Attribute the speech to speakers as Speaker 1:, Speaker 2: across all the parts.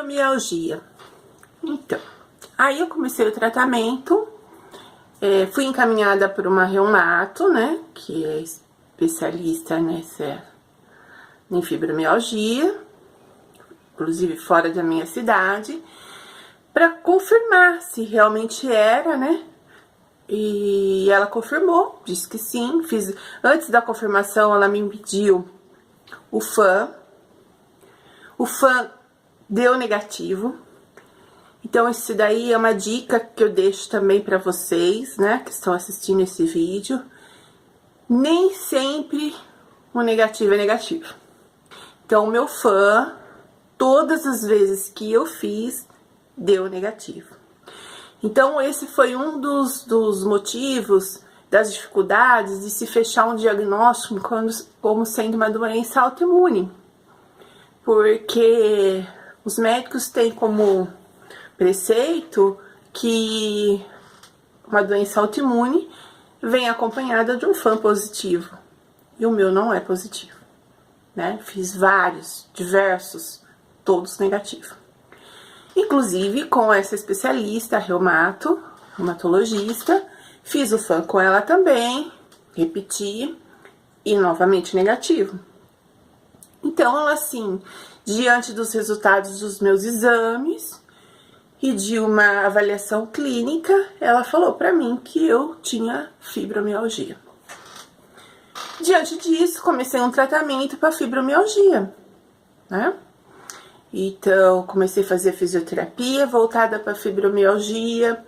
Speaker 1: Fibromialgia. Então, aí eu comecei o tratamento, fui encaminhada por uma reumato, né, que é especialista em fibromialgia, inclusive fora da minha cidade, para confirmar se realmente era, né? E ela confirmou, disse que sim. Antes da confirmação, ela me pediu o FAM. O FAM deu negativo. Então, isso daí é uma dica que eu deixo também para vocês, né, que estão assistindo esse vídeo. Nem sempre o negativo é negativo. Então, o meu FAM, todas as vezes que eu fiz, deu negativo. Então, esse foi um dos motivos, das dificuldades de se fechar um diagnóstico como sendo uma doença autoimune. Porque os médicos têm como preceito que uma doença autoimune vem acompanhada de um FAM positivo. E o meu não é positivo, né? Fiz diversos, todos negativos. Inclusive com essa especialista, reumatologista, fiz o FAM com ela também, repeti e novamente negativo. Então, ela assim, diante dos resultados dos meus exames e de uma avaliação clínica, ela falou pra mim que eu tinha fibromialgia. Diante disso, comecei um tratamento para fibromialgia, né? Então, comecei a fazer fisioterapia voltada para fibromialgia,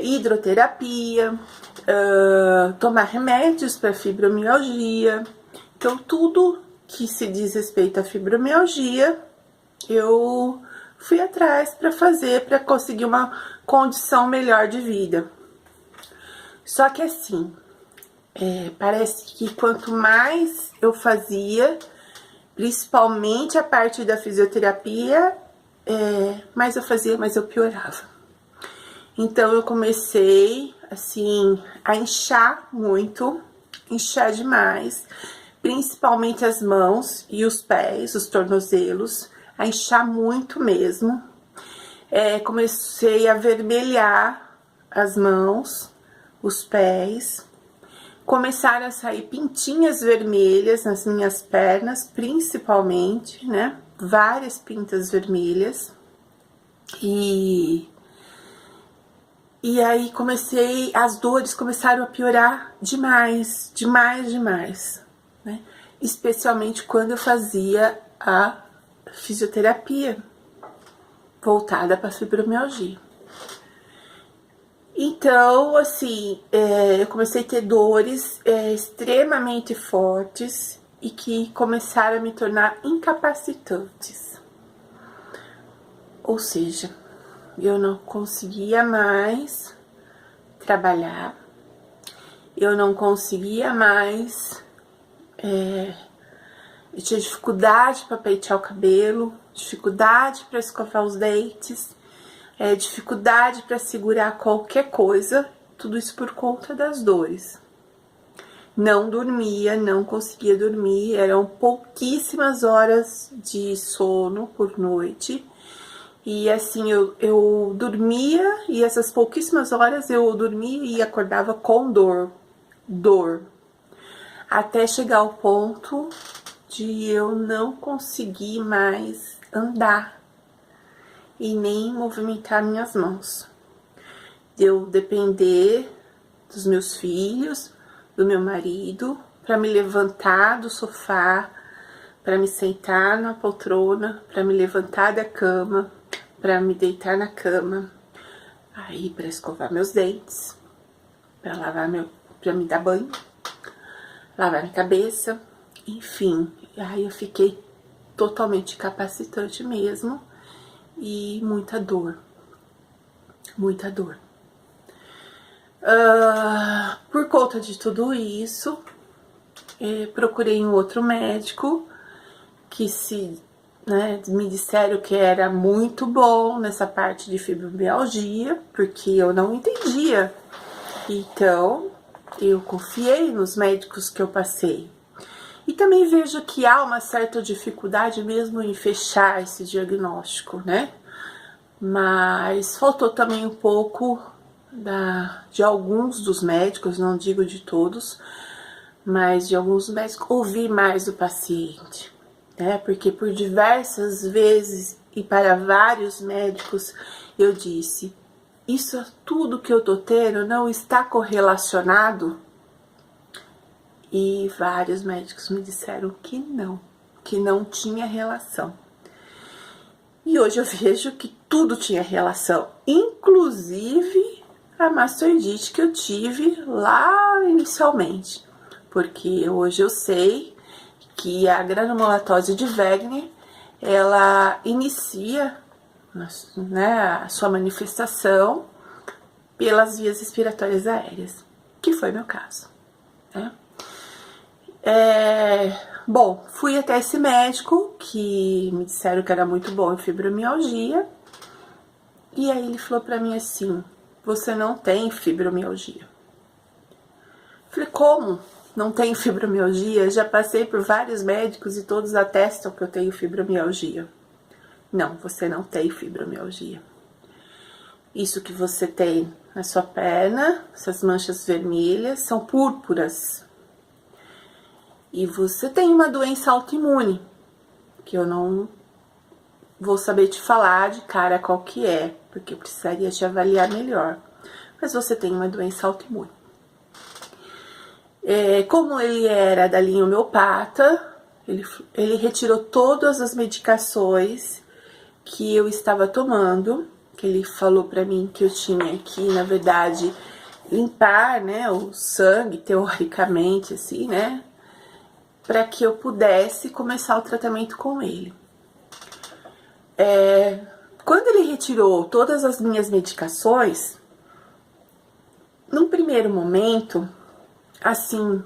Speaker 1: hidroterapia, tomar remédios para fibromialgia. Então, tudo que se diz respeito à fibromialgia, eu fui atrás para fazer, para conseguir uma condição melhor de vida. Só que assim, parece que quanto mais eu fazia, principalmente a parte da fisioterapia, mais eu fazia, mais eu piorava. Então, eu comecei, assim, a inchar muito, inchar demais, principalmente as mãos e os pés, os tornozelos, a inchar muito mesmo. Comecei a vermelhar as mãos, os pés. Começaram a sair pintinhas vermelhas nas minhas pernas, principalmente, né? Várias pintas vermelhas. E aí as dores começaram a piorar demais, né? Especialmente quando eu fazia a fisioterapia voltada para fibromialgia. Então, assim, eu comecei a ter dores extremamente fortes e que começaram a me tornar incapacitantes. Ou seja, eu não conseguia mais trabalhar, eu não conseguia mais, eu tinha dificuldade para pentear o cabelo, dificuldade para escovar os dentes, dificuldade para segurar qualquer coisa, tudo isso por conta das dores. Não dormia, não conseguia dormir, eram pouquíssimas horas de sono por noite. E assim, eu dormia e essas pouquíssimas horas eu dormia e acordava com dor. Até chegar ao ponto de eu não conseguir mais andar e nem movimentar minhas mãos. De eu depender dos meus filhos, do meu marido, para me levantar do sofá, para me sentar na poltrona, para me levantar da cama, para me deitar na cama, aí para escovar meus dentes, para me dar banho, lavar minha cabeça, enfim. Aí eu fiquei totalmente incapacitante mesmo. E muita dor. Por conta de tudo isso, procurei um outro médico que me disseram que era muito bom nessa parte de fibromialgia, porque eu não entendia. Então, eu confiei nos médicos que eu passei. E também vejo que há uma certa dificuldade mesmo em fechar esse diagnóstico, né? Mas faltou também um pouco de alguns dos médicos, não digo de todos, mas de alguns médicos, ouvir mais o paciente, né? Porque por diversas vezes e para vários médicos eu disse, isso tudo que eu tô tendo não está correlacionado, e vários médicos me disseram que não tinha relação. E hoje eu vejo que tudo tinha relação, inclusive a mastoidite que eu tive lá inicialmente. Porque hoje eu sei que a granulomatose de Wegener, ela inicia, né, a sua manifestação pelas vias respiratórias aéreas, que foi meu caso, né? Bom, fui até esse médico, que me disseram que era muito bom em fibromialgia, e aí ele falou pra mim assim, você não tem fibromialgia. Falei, como? Não tenho fibromialgia? Já passei por vários médicos e todos atestam que eu tenho fibromialgia. Não, você não tem fibromialgia. Isso que você tem na sua perna, essas manchas vermelhas, são púrpuras. E você tem uma doença autoimune, que eu não vou saber te falar de cara qual que é, porque eu precisaria te avaliar melhor. Mas você tem uma doença autoimune. Como ele era da linha homeopata, ele retirou todas as medicações que eu estava tomando, que ele falou pra mim que eu tinha que, na verdade, limpar, né, o sangue, teoricamente, assim, né, para que eu pudesse começar o tratamento com ele. Quando ele retirou todas as minhas medicações, num primeiro momento, assim,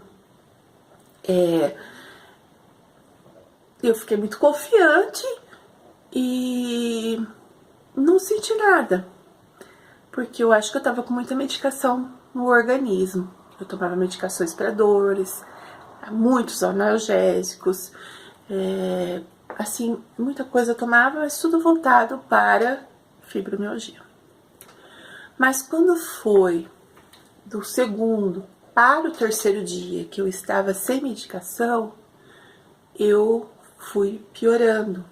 Speaker 1: eu fiquei muito confiante e não senti nada, porque eu acho que eu tava com muita medicação no organismo. Eu tomava medicações para dores, muitos analgésicos, assim, muita coisa eu tomava, mas tudo voltado para fibromialgia. Mas quando foi do segundo para o terceiro dia que eu estava sem medicação, eu fui piorando,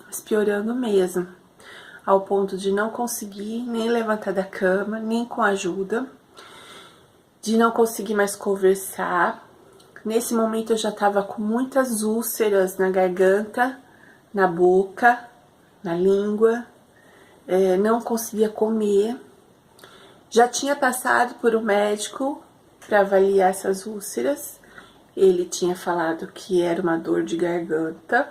Speaker 1: mas piorando mesmo, ao ponto de não conseguir nem levantar da cama, nem com ajuda, de não conseguir mais conversar. Nesse momento eu já estava com muitas úlceras na garganta, na boca, na língua, não conseguia comer. Já tinha passado por um médico para avaliar essas úlceras. Ele tinha falado que era uma dor de garganta.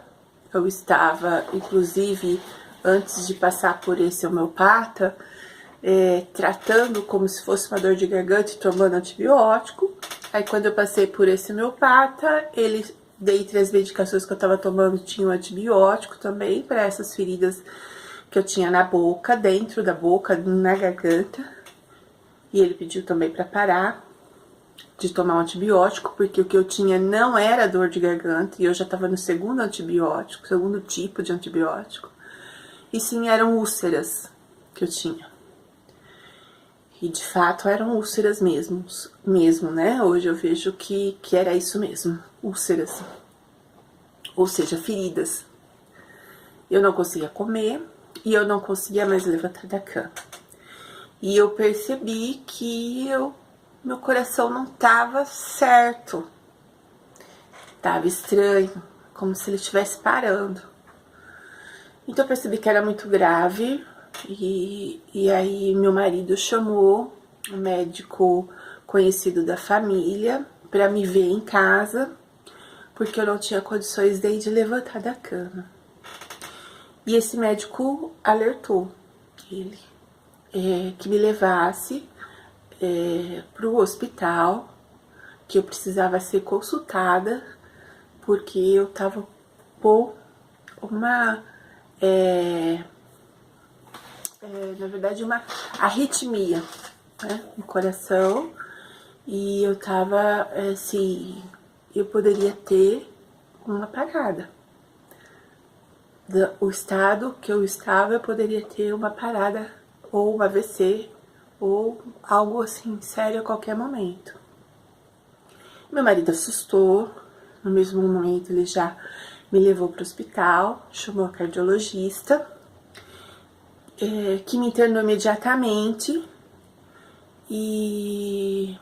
Speaker 1: Eu estava, inclusive, antes de passar por esse homeopata, tratando como se fosse uma dor de garganta e tomando antibiótico. Aí quando eu passei por esse homeopata, ele, dentre as medicações que eu estava tomando, tinha um antibiótico também para essas feridas que eu tinha na boca, dentro da boca, na garganta. E ele pediu também para parar de tomar um antibiótico, porque o que eu tinha não era dor de garganta, e eu já estava no segundo antibiótico, segundo tipo de antibiótico. E sim, eram úlceras que eu tinha. E de fato eram úlceras mesmo, né? Hoje eu vejo que era isso mesmo, úlceras. Ou seja, feridas. Eu não conseguia comer e eu não conseguia mais levantar da cama. E eu percebi que meu coração não estava certo. Tava estranho, como se ele estivesse parando. Então eu percebi que era muito grave. E aí meu marido chamou um médico conhecido da família para me ver em casa, porque eu não tinha condições nem de levantar da cama. E esse médico alertou ele que me levasse para o hospital, que eu precisava ser consultada, porque eu tava com uma na verdade uma arritmia, né, no coração, e eu tava, eu poderia ter uma parada. O estado que eu estava, eu poderia ter uma parada, ou um AVC, ou algo assim sério a qualquer momento. Meu marido assustou, no mesmo momento ele já me levou para o hospital, chamou a cardiologista, que me internou imediatamente. E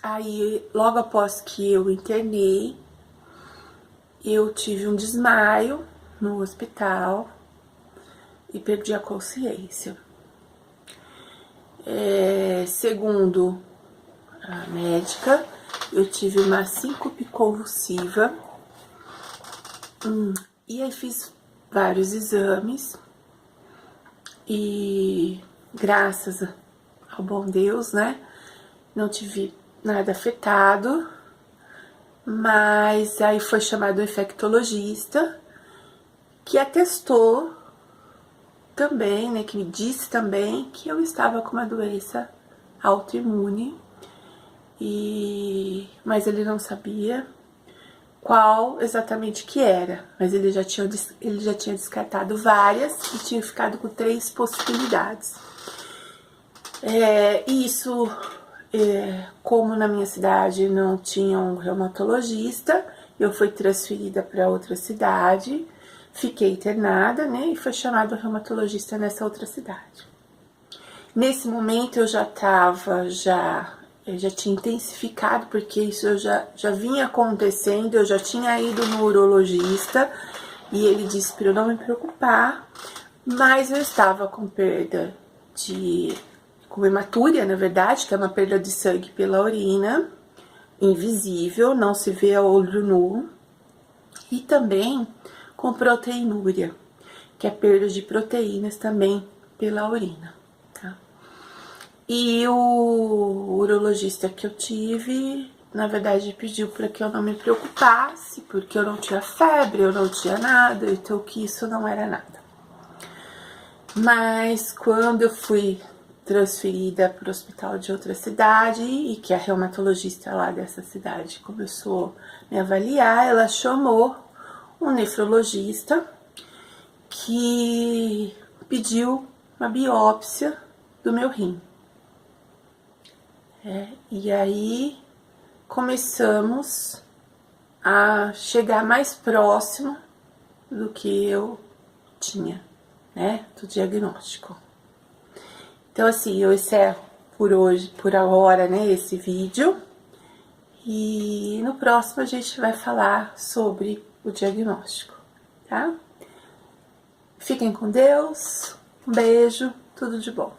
Speaker 1: aí, logo após que eu internei, eu tive um desmaio no hospital e perdi a consciência. Segundo a médica, eu tive uma síncope convulsiva. E aí fiz vários exames e graças ao bom Deus, né, não tive nada afetado, mas aí foi chamado o infectologista, que atestou também, né, que me disse também que eu estava com uma doença autoimune, mas ele não sabia qual exatamente que era, mas ele já tinha descartado várias e tinha ficado com 3 possibilidades. Isso, como na minha cidade não tinha um reumatologista, eu fui transferida para outra cidade, fiquei internada, né, e foi chamado o reumatologista nessa outra cidade. Nesse momento eu já tinha intensificado, porque isso já vinha acontecendo, eu já tinha ido no urologista, e ele disse para eu não me preocupar, mas eu estava com perda com hematúria, na verdade, que é uma perda de sangue pela urina, invisível, não se vê a olho nu, e também com proteinúria, que é perda de proteínas também pela urina, tá? E o urologista que eu tive, na verdade, pediu para que eu não me preocupasse, porque eu não tinha febre, eu não tinha nada, então que isso não era nada. Mas quando eu fui transferida para o hospital de outra cidade e que a reumatologista lá dessa cidade começou a me avaliar, ela chamou um nefrologista que pediu uma biópsia do meu rim. E aí começamos a chegar mais próximo do que eu tinha, né, do diagnóstico. Então, assim, eu encerro por hoje, por agora, né, esse vídeo. E no próximo a gente vai falar sobre o diagnóstico, tá? Fiquem com Deus, um beijo, tudo de bom.